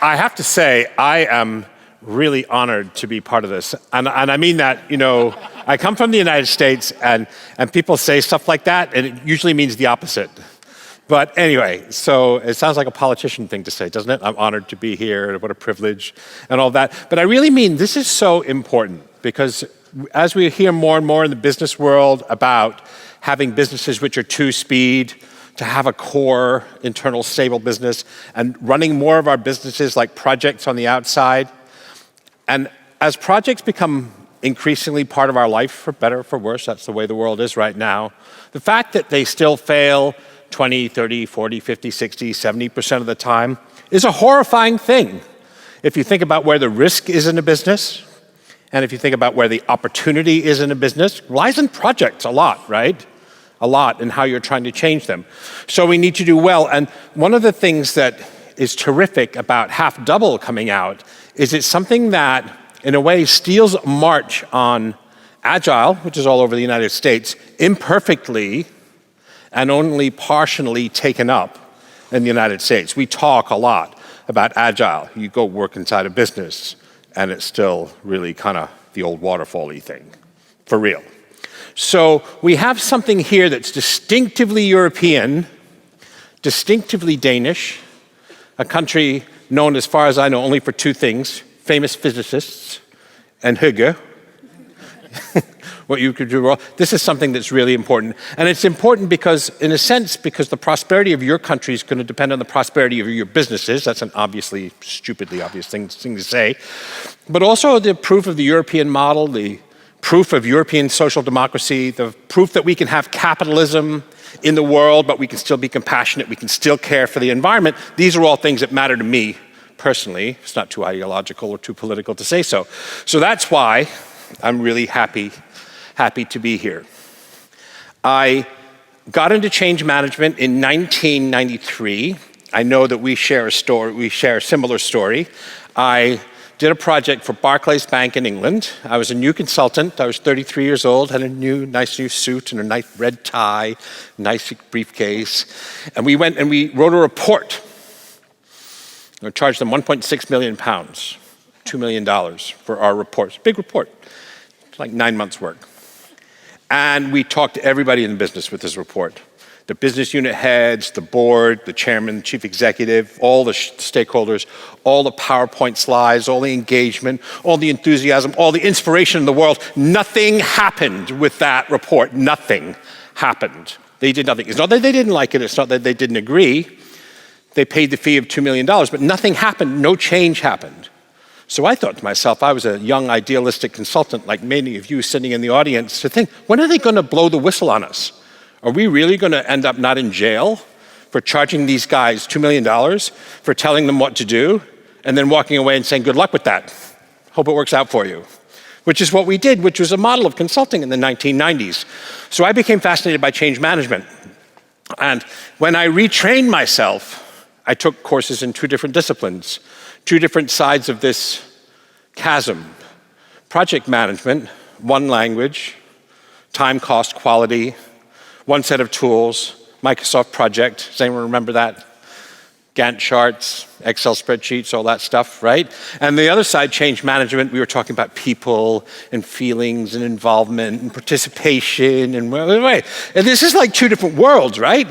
I have to say, I am really honored to be part of this. And I mean that, I come from the United States and people say stuff like that and it usually means the opposite. But anyway, so it sounds like a politician thing to say, doesn't it? I'm honored to be here, what a privilege, and all that. But I really mean this is so important because as we hear more and more in the business world about having businesses which are two-speed, to have a core internal stable business and running more of our businesses like projects on the outside. And as projects become increasingly part of our life, for better or for worse, that's the way the world is right now, the fact that they still fail 20, 30, 40, 50, 60, 70% of the time is a horrifying thing. If you think about where the risk is in a business, and if you think about where the opportunity is in a business, lies in projects a lot, right? A lot in how you're trying to change them. So we need to do well. And one of the things that is terrific about Half Double coming out is it's something that, in a way, steals a march on Agile, which is all over the United States, imperfectly and only partially taken up in the United States. We talk a lot about Agile. You go work inside a business, and it's still really kind of the old Waterfall-y thing, for real. So we have something here that's distinctively European, distinctively Danish, a country known, as far as I know, only for two things: famous physicists and hygge. What you could do wrong. This is something that's really important. And it's important because, in a sense, because the prosperity of your country is going to depend on the prosperity of your businesses. That's an obviously, stupidly obvious thing to say. But also the proof of the European model, the proof of European social democracy, the proof that we can have capitalism in the world, but we can still be compassionate, we can still care for the environment. These are all things that matter to me personally. It's not too ideological or too political to say so. So that's why I'm really happy to be here. I got into change management in 1993. I know that we share a similar story. I did a project for Barclays Bank in England. I was a new consultant. I was 33 years old, had a nice new suit and a nice red tie, nice briefcase. And we went and we wrote a report. We charged them 1.6 million pounds, $2 million for our report. Big report. It's like 9 months' work. And we talked to everybody in the business with this report. The business unit heads, the board, the chairman, the chief executive, all the stakeholders, all the PowerPoint slides, all the engagement, all the enthusiasm, all the inspiration in the world. Nothing happened with that report. Nothing happened. They did nothing. It's not that they didn't like it. It's not that they didn't agree. They paid the fee of $2 million, but nothing happened. No change happened. So I thought to myself, I was a young idealistic consultant like many of you sitting in the audience, to think, when are they going to blow the whistle on us? Are we really going to end up not in jail for charging these guys $2 million for telling them what to do and then walking away and saying, good luck with that. Hope it works out for you. Which is what we did, which was a model of consulting in the 1990s. So I became fascinated by change management. And when I retrained myself, I took courses in two different disciplines, two different sides of this chasm. Project management, one language, time, cost, quality, one set of tools, Microsoft Project. Does anyone remember that? Gantt charts, Excel spreadsheets, all that stuff, right? And the other side, change management, we were talking about people and feelings and involvement and participation and and this is like two different worlds, right?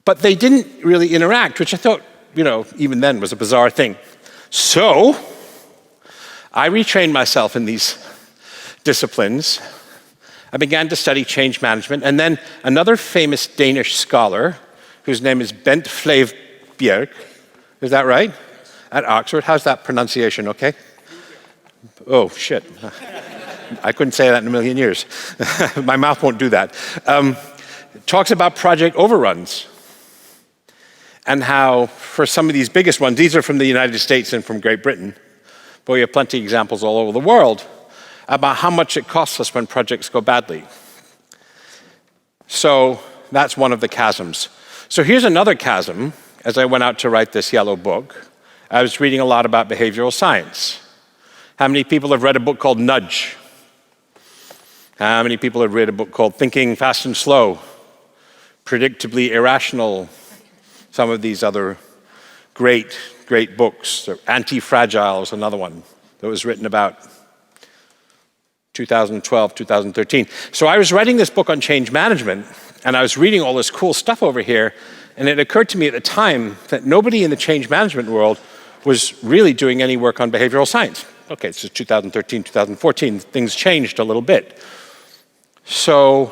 But they didn't really interact, which I thought, even then was a bizarre thing. So I retrained myself in these disciplines. I began to study change management, and then another famous Danish scholar, whose name is Bent Flavbjerg, is that right? At Oxford. How's that pronunciation, okay? Oh, shit. I couldn't say that in a million years. My mouth won't do that. Talks about project overruns, and how for some of these biggest ones, these are from the United States and from Great Britain, but we have plenty of examples all over the world, about how much it costs us when projects go badly. So that's one of the chasms. So here's another chasm. As I went out to write this yellow book, I was reading a lot about behavioral science. How many people have read a book called Nudge? How many people have read a book called Thinking Fast and Slow? Predictably Irrational? Some of these other great great books. Anti-Fragile is another one that was written about 2012, 2013. So I was writing this book on change management, and I was reading all this cool stuff over here, and it occurred to me at the time that nobody in the change management world was really doing any work on behavioral science. Okay, this is 2013, 2014, things changed a little bit. So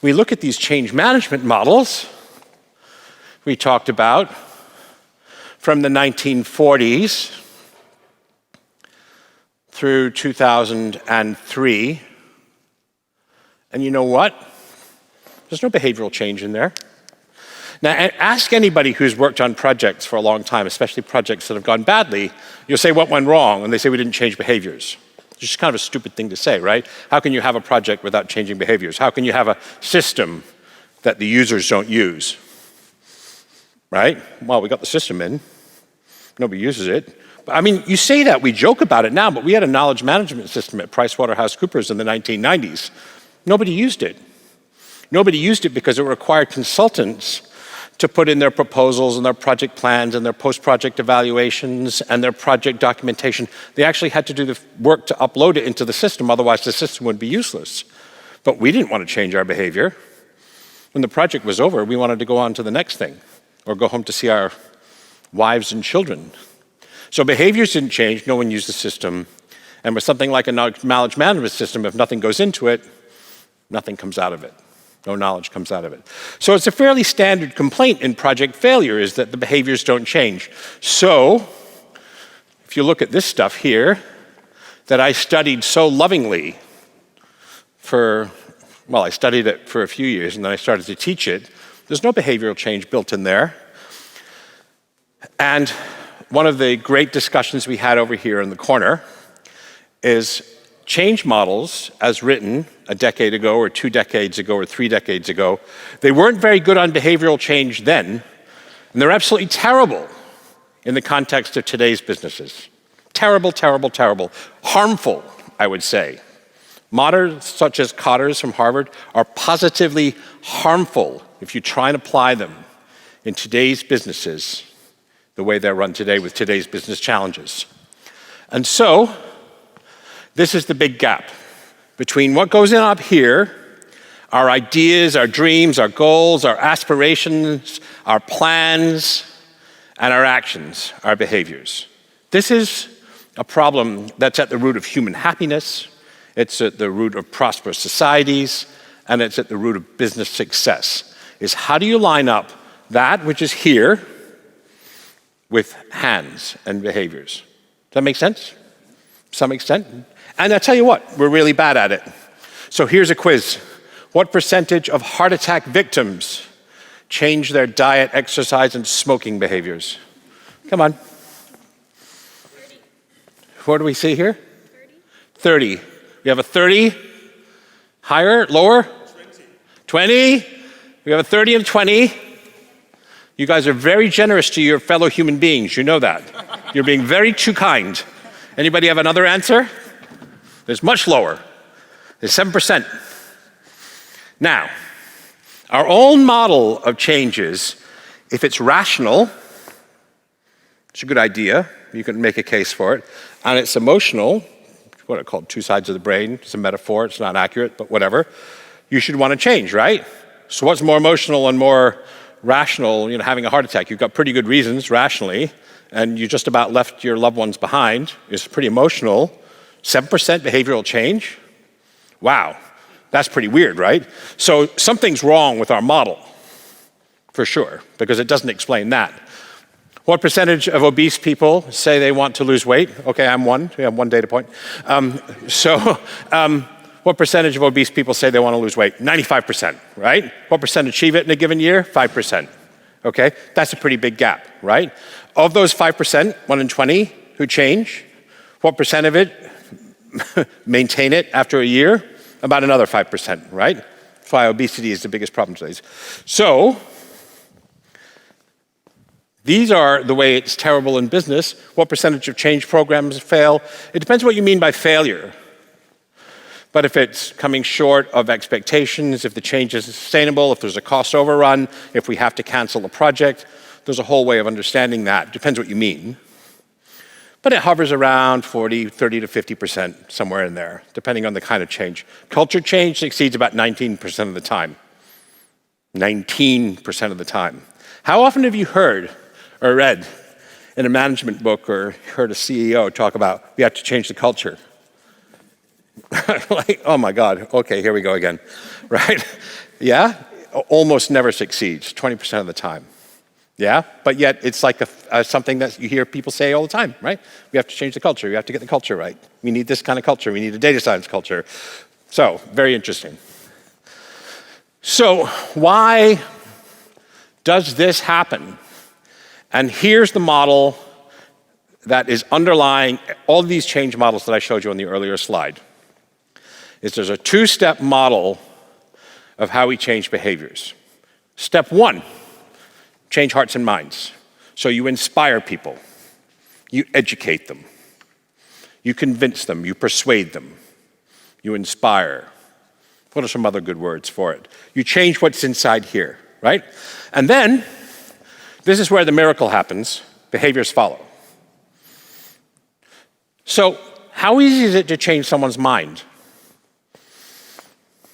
we look at these change management models we talked about from the 1940s through 2003. And you know what? There's no behavioral change in there. Now, ask anybody who's worked on projects for a long time, especially projects that have gone badly. You'll say, what went wrong? And they say, we didn't change behaviors. It's just kind of a stupid thing to say, right? How can you have a project without changing behaviors? How can you have a system that the users don't use? Right? Well, we got the system in. Nobody uses it. I mean, you say that, we joke about it now, but we had a knowledge management system at PricewaterhouseCoopers in the 1990s. Nobody used it. Nobody used it because it required consultants to put in their proposals and their project plans and their post-project evaluations and their project documentation. They actually had to do the work to upload it into the system, otherwise the system would be useless. But we didn't want to change our behavior. When the project was over, we wanted to go on to the next thing or go home to see our wives and children. So behaviors didn't change, no one used the system. And with something like a knowledge management system, if nothing goes into it, nothing comes out of it. No knowledge comes out of it. So it's a fairly standard complaint in project failure is that the behaviors don't change. So if you look at this stuff here that I studied so lovingly I studied it for a few years and then I started to teach it. There's no behavioral change built in there. And one of the great discussions we had over here in the corner is change models as written a decade ago or 2 decades ago or 3 decades ago. They weren't very good on behavioral change then, and they're absolutely terrible in the context of today's businesses. Terrible, terrible, terrible. Harmful, I would say. Models such as Cotter's from Harvard are positively harmful if you try and apply them in today's businesses the way they're run today with today's business challenges. And so, this is the big gap between what goes in up here, our ideas, our dreams, our goals, our aspirations, our plans, and our actions, our behaviors. This is a problem that's at the root of human happiness, it's at the root of prosperous societies, and it's at the root of business success, is how do you line up that which is here with hands and behaviors? Does that make sense? To some extent? And I tell you what, we're really bad at it. So here's a quiz. What percentage of heart attack victims change their diet, exercise, and smoking behaviors? Come on. 30. What do we see here? 30. 30. We have a 30. Higher? Lower? 20. We have a 30 and 20. You guys are very generous to your fellow human beings. You know that. You're being very too kind. Anybody have another answer? It's much lower. It's 7%. Now, our own model of changes, if it's rational, it's a good idea. You can make a case for it. And it's emotional, what I call two sides of the brain. It's a metaphor. It's not accurate, but whatever. You should want to change, right? So what's more emotional and more rational, having a heart attack? You've got pretty good reasons rationally, and you just about left your loved ones behind. It's pretty emotional. 7% behavioral change? Wow, that's pretty weird, right? So something's wrong with our model, for sure, because it doesn't explain that. What percentage of obese people say they want to lose weight? Okay, I'm one. We have one data point. What percentage of obese people say they want to lose weight? 95%, right? What percent achieve it in a given year? 5%. Okay, that's a pretty big gap, right? Of those 5%, 1 in 20 who change, what percent of it maintain it after a year? About another 5%, right? That's why obesity is the biggest problem today. So, these are the way it's terrible in business. What percentage of change programs fail? It depends what you mean by failure. But if it's coming short of expectations, if the change isn't sustainable, if there's a cost overrun, if we have to cancel a project, There's a whole way of understanding that. Depends what you mean. But it hovers around 30 to 50%, somewhere in there, depending on the kind of change. Culture change succeeds about 19% of the time. 19% of the time. How often have you heard or read in a management book or heard a CEO talk about we have to change the culture? Like, oh my God, okay, here we go again, right? Yeah, almost never succeeds, 20% of the time. Yeah, but yet it's like something that you hear people say all the time, right? We have to change the culture. We have to get the culture right. We need this kind of culture. We need a data science culture. So, very interesting. So, why does this happen? And here's the model that is underlying all of these change models that I showed you on the earlier slide. There's a two-step model of how we change behaviors. Step one, change hearts and minds. So you inspire people, you educate them, you convince them, you persuade them, you inspire. What are some other good words for it? You change what's inside here, right? And then, this is where the miracle happens. Behaviors follow. So, how easy is it to change someone's mind?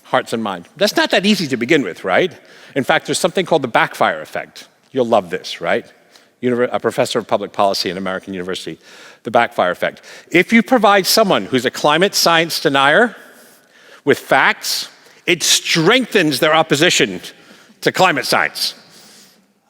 Hearts and mind. That's not that easy to begin with, right? In fact, there's something called the backfire effect. You'll love this, right? A professor of public policy in American University. The backfire effect. If you provide someone who's a climate science denier with facts, it strengthens their opposition to climate science,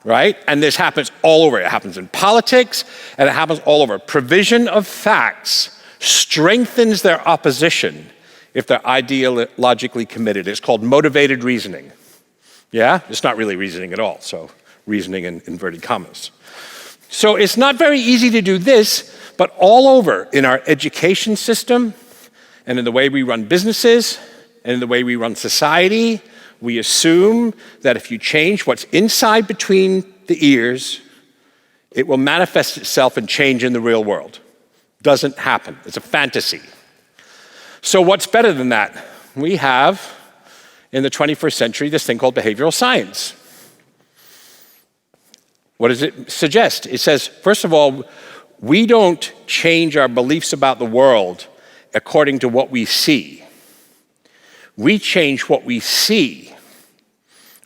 right? And this happens all over. It happens in politics, and it happens all over. Provision of facts strengthens their opposition if they're ideologically committed. It's called motivated reasoning. Yeah? It's not really reasoning at all, so reasoning in inverted commas. So it's not very easy to do this, but all over in our education system and in the way we run businesses and in the way we run society, we assume that if you change what's inside between the ears, it will manifest itself and change in the real world. Doesn't happen. It's a fantasy. So what's better than that? We have, in the 21st century, this thing called behavioral science. What does it suggest? It says, first of all, we don't change our beliefs about the world according to what we see. We change what we see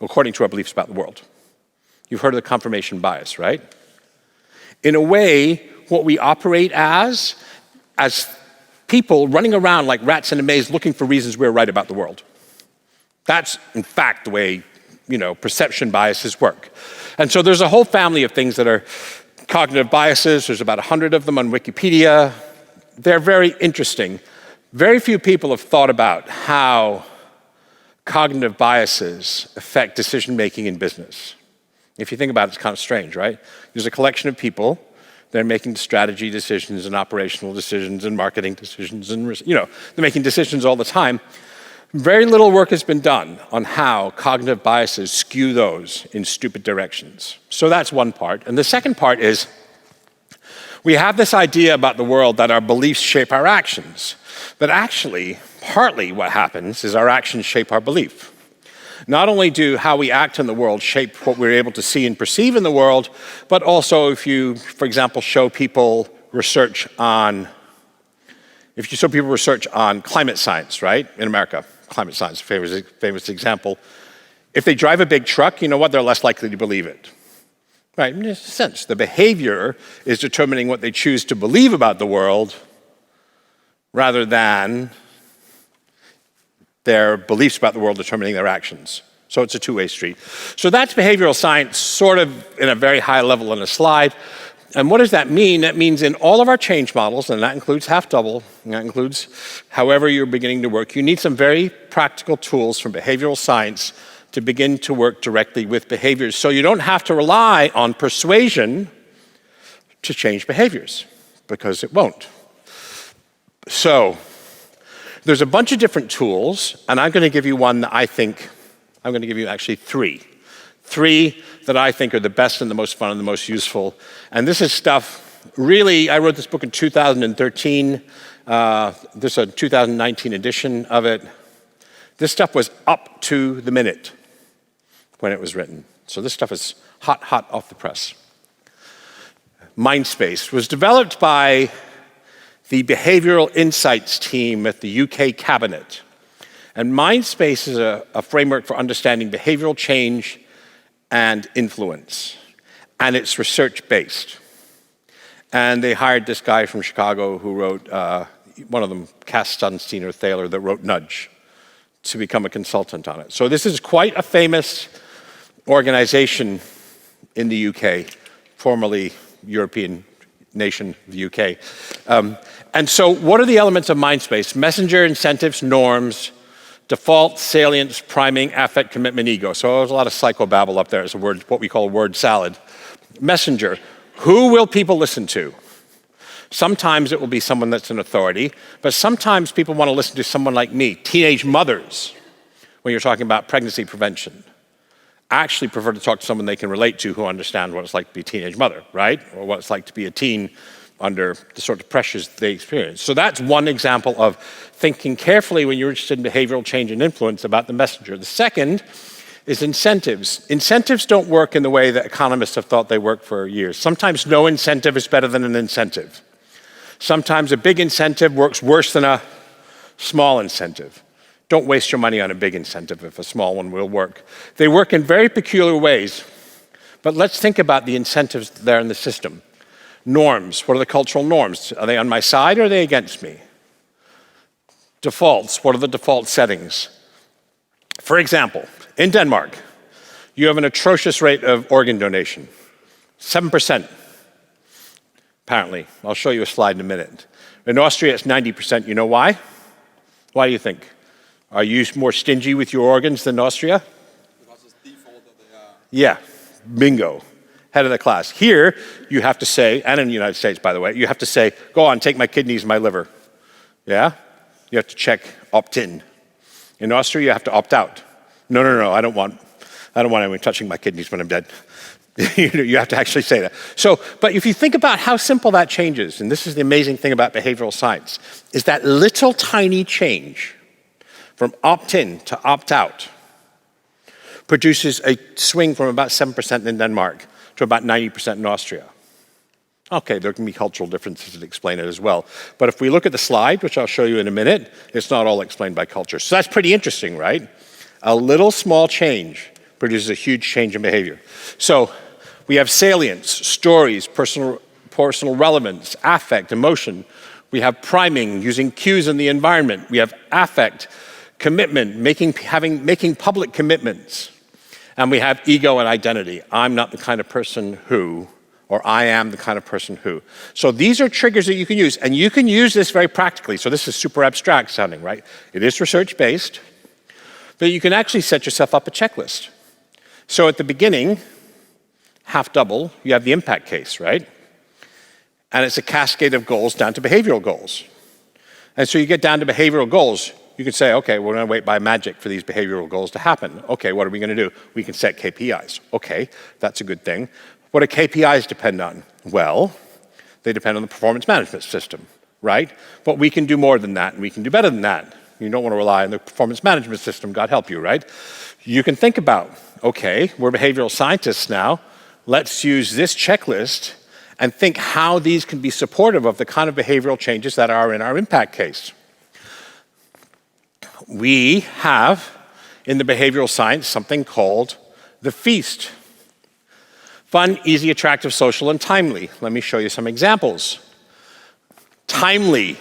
according to our beliefs about the world. You've heard of the confirmation bias, right? In a way, what we operate as people running around like rats in a maze looking for reasons we're right about the world. That's, in fact, the way, perception biases work. And so there's a whole family of things that are cognitive biases. There's about 100 of them on Wikipedia. They're very interesting. Very few people have thought about how cognitive biases affect decision-making in business. If you think about it, it's kind of strange, right? There's a collection of people. They're making strategy decisions and operational decisions and marketing decisions and, they're making decisions all the time. Very little work has been done on how cognitive biases skew those in stupid directions. So that's one part. And the second part is we have this idea about the world that our beliefs shape our actions. But actually, partly what happens is our actions shape our belief. Not only do how we act in the world shape what we're able to see and perceive in the world, but also if you, for example, show people research on climate science, right, in America, climate science, famous example. If they drive a big truck, you know what, they're less likely to believe it. Right, in a sense, the behavior is determining what they choose to believe about the world rather than their beliefs about the world determining their actions. So it's a two-way street. So that's behavioral science, sort of in a very high level on a slide. And what does that mean? That means in all of our change models, and that includes half-double, and that includes however you're beginning to work, you need some very practical tools from behavioral science to begin to work directly with behaviors. So you don't have to rely on persuasion to change behaviors, because it won't. So there's a bunch of different tools, and I'm going to give you one that I'm going to give you actually three. Three that I think are the best and the most fun and the most useful. And this is stuff, really, I wrote this book in 2013. There's a 2019 edition of it. This stuff was up to the minute when it was written. So this stuff is hot off the press. Mindspace was developed by the behavioral insights team at the UK Cabinet. And Mindspace is a framework for understanding behavioral change and influence. And it's research-based. And they hired this guy from Chicago who wrote, one of them, Cass Sunstein or Thaler, that wrote Nudge, to become a consultant on it. So this is quite a famous organization in the UK, formerly European nation, the UK. And so what are the elements of Mindspace? Messenger, incentives, norms, default, salience, priming, affect, commitment, ego. So there's a lot of psychobabble up there as a word, what we call a word salad. Messenger, who will people listen to? Sometimes it will be someone that's an authority, but sometimes people want to listen to someone like me, teenage mothers, when you're talking about pregnancy prevention. Actually prefer to talk to someone they can relate to who understands what it's like to be a teenage mother, right? Or what it's like to be a teen under the sort of pressures they experience. So that's one example of thinking carefully when you're interested in behavioral change and influence about the messenger. The second is incentives. Incentives don't work in the way that economists have thought they work for years. Sometimes no incentive is better than an incentive. Sometimes a big incentive works worse than a small incentive. Don't waste your money on a big incentive if a small one will work. They work in very peculiar ways, but let's think about the incentives there in the system. Norms, what are the cultural norms? Are they on my side or are they against me? Defaults, what are the default settings? For example, in Denmark, you have an atrocious rate of organ donation, 7%, apparently. I'll show you a slide in a minute. In Austria, it's 90%. You know why? Why do you think? Are you more stingy with your organs than Austria? Because it's default that they are... Yeah, bingo, head of the class. Here, you have to say, and in the United States, by the way, you have to say, go on, take my kidneys and my liver. Yeah? You have to check opt-in. In Austria, you have to opt out. No, I don't want anyone touching my kidneys when I'm dead. You have to actually say that. So, but if you think about how simple that change is, and this is the amazing thing about behavioral science, is that little tiny change from opt-in to opt-out produces a swing from about 7% in Denmark to about 90% in Austria. Okay, there can be cultural differences that explain it as well. But if we look at the slide, which I'll show you in a minute, it's not all explained by culture. So that's pretty interesting, right? A little small change produces a huge change in behavior. So we have salience, stories, personal relevance, affect, emotion. We have priming, using cues in the environment. We have affect, commitment, making public commitments. And we have ego and identity. I'm not the kind of person who, or I am the kind of person who. So these are triggers that you can use, and you can use this very practically. So this is super abstract sounding, right? It is research-based, but you can actually set yourself up a checklist. So at the beginning, half double, you have the impact case, right? And it's a cascade of goals down to behavioral goals. And so you get down to behavioral goals. You can say, okay, we're going to wait by magic for these behavioral goals to happen. Okay, what are we going to do? We can set KPIs. Okay, that's a good thing. What do KPIs depend on? Well, they depend on the performance management system, right? But we can do more than that, and we can do better than that. You don't want to rely on the performance management system, God help you, right? You can think about, okay, we're behavioral scientists now. Let's use this checklist and think how these can be supportive of the kind of behavioral changes that are in our impact case. We have, in the behavioral science, something called the feast. Fun, easy, attractive, social, and timely. Let me show you some examples. Timely.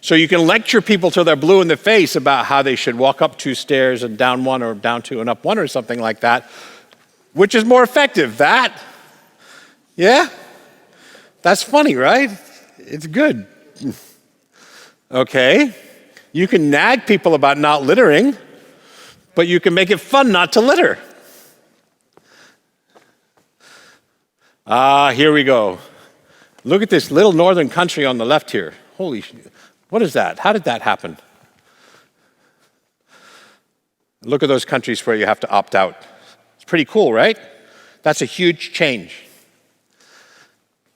So you can lecture people till they're blue in the face about how they should walk up 2 stairs and down 1 or down 2 and up 1 or something like that. Which is more effective, that? Yeah? That's funny, right? It's good. Okay. You can nag people about not littering, but you can make it fun not to litter. Here we go. Look at this little northern country on the left here. Holy shit. What is that? How did that happen? Look at those countries where you have to opt out. It's pretty cool, right? That's a huge change.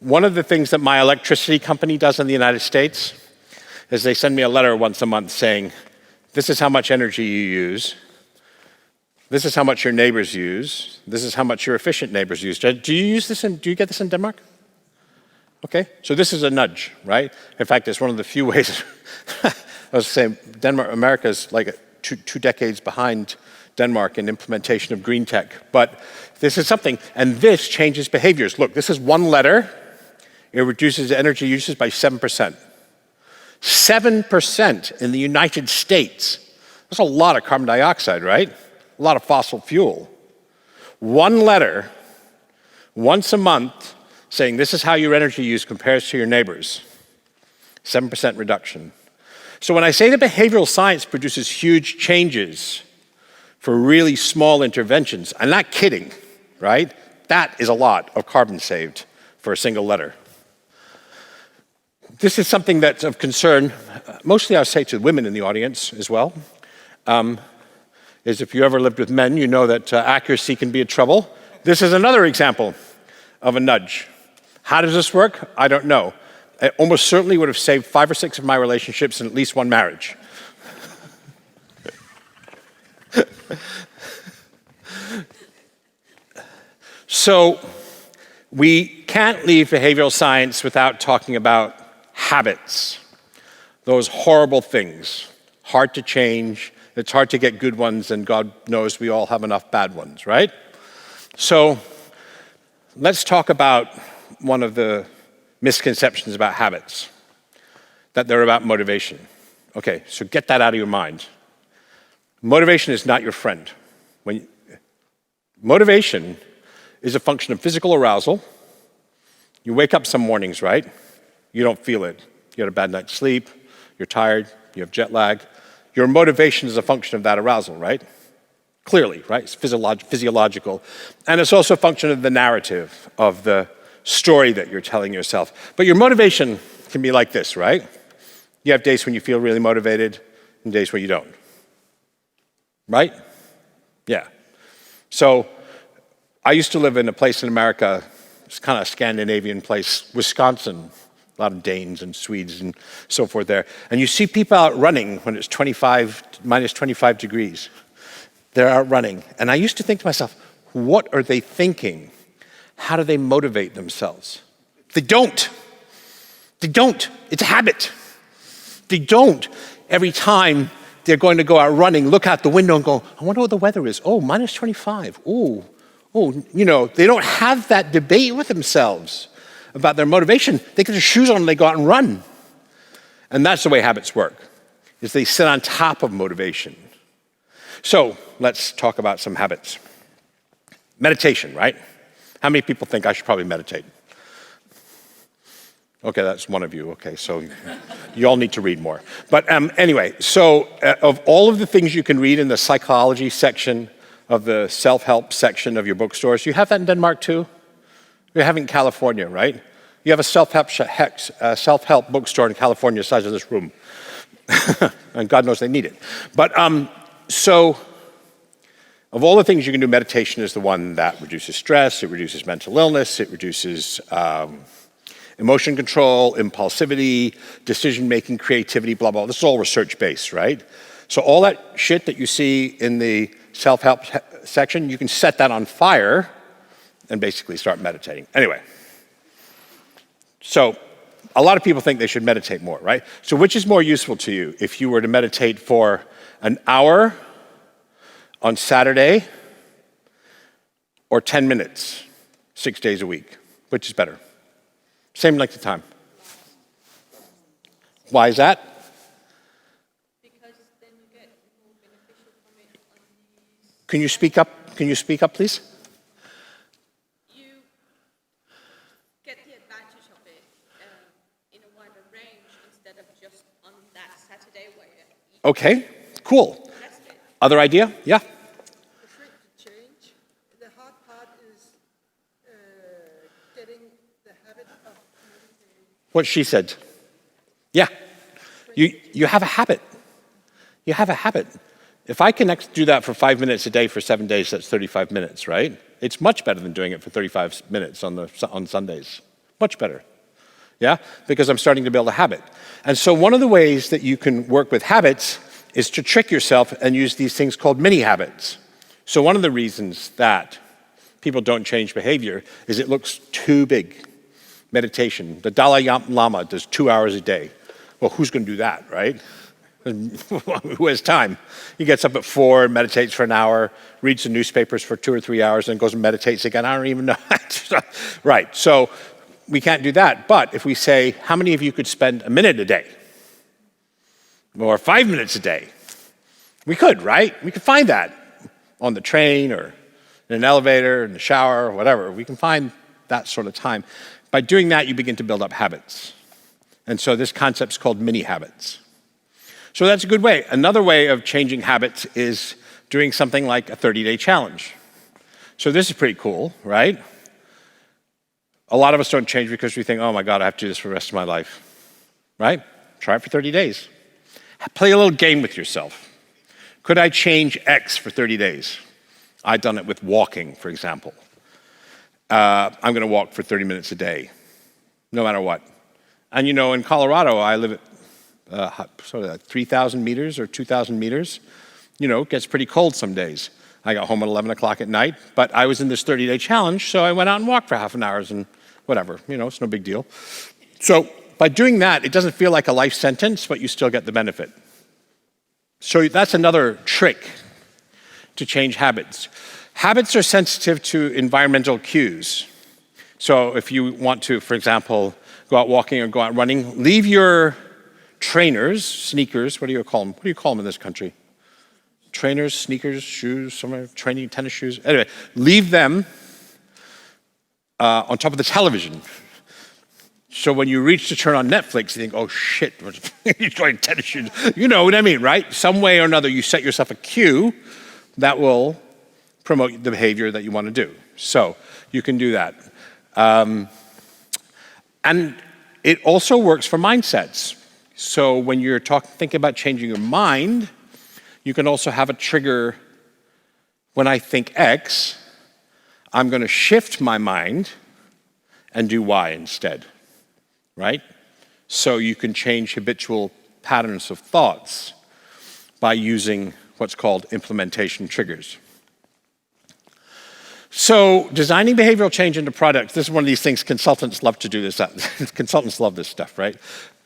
One of the things that my electricity company does in the United States is they send me a letter once a month saying, this is how much energy you use. This is how much your neighbors use. This is how much your efficient neighbors use. Do you use this do you get this in Denmark? Okay, so this is a nudge, right? In fact, it's one of the few ways, I was saying, America is like two decades behind Denmark in implementation of green tech. But this is something, and this changes behaviors. Look, this is one letter. It reduces energy usage by 7%. 7% in the United States. That's a lot of carbon dioxide, right? A lot of fossil fuel. One letter, once a month, saying this is how your energy use compares to your neighbors. 7% reduction. So when I say that behavioral science produces huge changes for really small interventions, I'm not kidding, right? That is a lot of carbon saved for a single letter. This is something that's of concern, mostly I'll say to women in the audience as well, is if you ever lived with men, you know that accuracy can be a trouble. This is another example of a nudge. How does this work? I don't know. It almost certainly would have saved 5 or 6 of my relationships and at least one marriage. So we can't leave behavioral science without talking about habits. Those horrible things, hard to change, it's hard to get good ones, and God knows we all have enough bad ones, right? So let's talk about one of the misconceptions about habits, that they're about motivation. Okay, so get that out of your mind. Motivation is not your friend. Motivation is a function of physical arousal. You wake up some mornings, right? You don't feel it. You had a bad night's sleep, you're tired, you have jet lag. Your motivation is a function of that arousal, right? Clearly, right? It's physiological. And it's also a function of the narrative, of the story that you're telling yourself. But your motivation can be like this, right? You have days when you feel really motivated and days where you don't. Right? Yeah. So I used to live in a place in America, it's kind of a Scandinavian place, Wisconsin. A lot of Danes and Swedes and so forth there. And you see people out running when it's minus 25 degrees. They're out running. And I used to think to myself, what are they thinking? How do they motivate themselves? They don't. They don't. It's a habit. They don't. Every time they're going to go out running, look out the window and go, I wonder what the weather is. Oh, minus 25. Oh, you know, they don't have that debate with themselves about their motivation. They get their shoes on and they go out and run. And that's the way habits work, is they sit on top of motivation. So let's talk about some habits. Meditation, right? How many people think I should probably meditate? Okay, that's one of you. Okay, so you all need to read more. But anyway, so of all of the things you can read in the psychology section of the self-help section of your bookstores, you have that in Denmark too? You have it in California, right? You have a self-help bookstore in California the size of this room. And God knows they need it. But so of all the things you can do, meditation is the one that reduces stress, it reduces mental illness, it reduces emotion control, impulsivity, decision-making, creativity, blah, blah. This is all research-based, right? So all that shit that you see in the self-help section, you can set that on fire and basically start meditating. Anyway, so a lot of people think they should meditate more, right? So which is more useful to you? If you were to meditate for an hour on Saturday or 10 minutes, 6 days a week, which is better? Same length of time. Why is that? Because then you get more beneficial from it on the... Can you speak up? Can you speak up, please? You get the advantage of it in a wider range instead of just on that Saturday where you... Okay, cool. That's it. Other idea? Yeah. The trick to change, the hard part is getting the habit of meditating. What she said. Yeah. You have a habit. You have a habit. If I can do that for 5 minutes a day for 7 days, that's 35 minutes, right? It's much better than doing it for 35 minutes on Sundays. Much better. Yeah? Because I'm starting to build a habit. And so one of the ways that you can work with habits is to trick yourself and use these things called mini habits. So one of the reasons that people don't change behavior is it looks too big. Meditation. The Dalai Lama does 2 hours a day. Well, who's going to do that, right? Who has time? He gets up at 4, meditates for an hour, reads the newspapers for 2 or 3 hours, and goes and meditates again. I don't even know. Right, so we can't do that. But if we say, how many of you could spend a minute a day? Or 5 minutes a day? We could, right? We could find that on the train or in an elevator, in the shower, or whatever. We can find that sort of time. By doing that, you begin to build up habits. And so this concept is called mini habits. So that's a good way. Another way of changing habits is doing something like a 30-day challenge. So this is pretty cool, right? A lot of us don't change because we think, oh my God, I have to do this for the rest of my life, right? Try it for 30 days. Play a little game with yourself. Could I change X for 30 days? I've done it with walking, for example. I'm going to walk for 30 minutes a day, no matter what. And you know, in Colorado, I live at sort of 3,000 meters or 2,000 meters. You know, it gets pretty cold some days. I got home at 11 o'clock at night, but I was in this 30-day challenge, so I went out and walked for half an hour and whatever. You know, it's no big deal. So by doing that, it doesn't feel like a life sentence, but you still get the benefit. So that's another trick to change habits. Habits are sensitive to environmental cues. So if you want to, for example, go out walking or go out running, leave your trainers, sneakers, what do you call them? What do you call them in this country? Trainers, sneakers, shoes, somewhere, training, tennis shoes. Anyway, leave them on top of the television. So when you reach to turn on Netflix, you think, oh shit, you're wearing tennis shoes. You know what I mean, right? Some way or another, you set yourself a cue that will promote the behavior that you want to do. So you can do that. And it also works for mindsets. So when you're thinking about changing your mind, you can also have a trigger. When I think X, I'm going to shift my mind and do Y instead, right? So you can change habitual patterns of thoughts by using what's called implementation triggers. So designing behavioral change into products, this is one of these things consultants love to do this. Consultants love this stuff, right?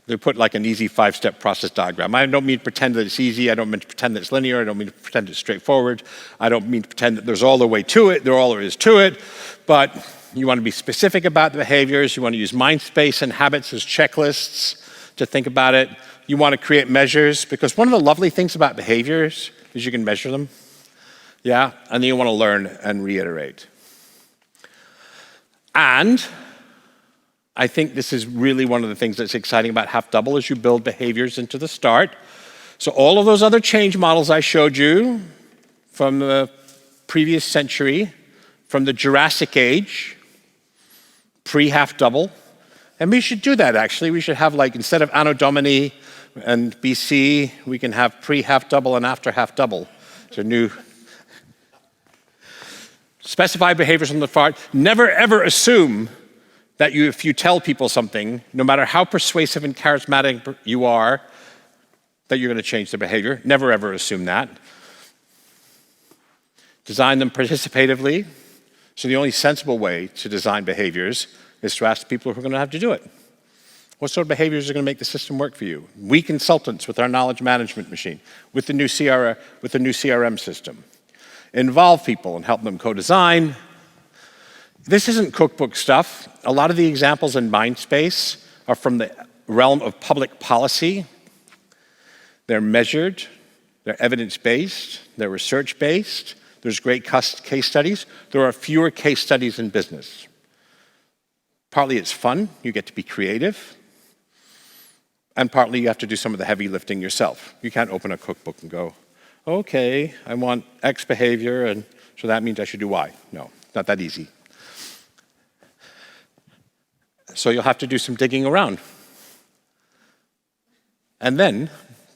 They put like an easy 5-step process diagram. I don't mean to pretend that it's easy. I don't mean to pretend that it's linear. I don't mean to pretend it's straightforward. I don't mean to pretend that there's all the way to it. All there is to it. But you want to be specific about the behaviors. You want to use mind space and habits as checklists to think about it. You want to create measures, because one of the lovely things about behaviors is you can measure them. Yeah, and then you want to learn and reiterate. And I think this is really one of the things that's exciting about half double is you build behaviors into the start. So all of those other change models I showed you from the previous century, from the Jurassic Age, pre-half double, and we should do that actually. We should have, like, instead of Anno Domini and BC, we can have pre-half double and after half double. It's a new specified behaviors from the start. Never ever assume that if you tell people something, no matter how persuasive and charismatic you are, that you're going to change their behavior. Never ever assume that. Design them participatively. So the only sensible way to design behaviors is to ask the people who are going to have to do it. What sort of behaviors are going to make the system work for you? We consultants with our knowledge management machine, with the new CRM system. Involve people and help them co-design. This isn't cookbook stuff. A lot of the examples in Mindspace are from the realm of public policy. They're measured, they're evidence-based, they're research-based. There's great case studies. There are fewer case studies in business. Partly it's fun, you get to be creative. And partly you have to do some of the heavy lifting yourself. You can't open a cookbook and go, okay, I want X behavior, and so that means I should do Y. No, not that easy. So you'll have to do some digging around. And then,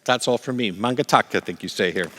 that's all from me. Mangataka, I think you say here.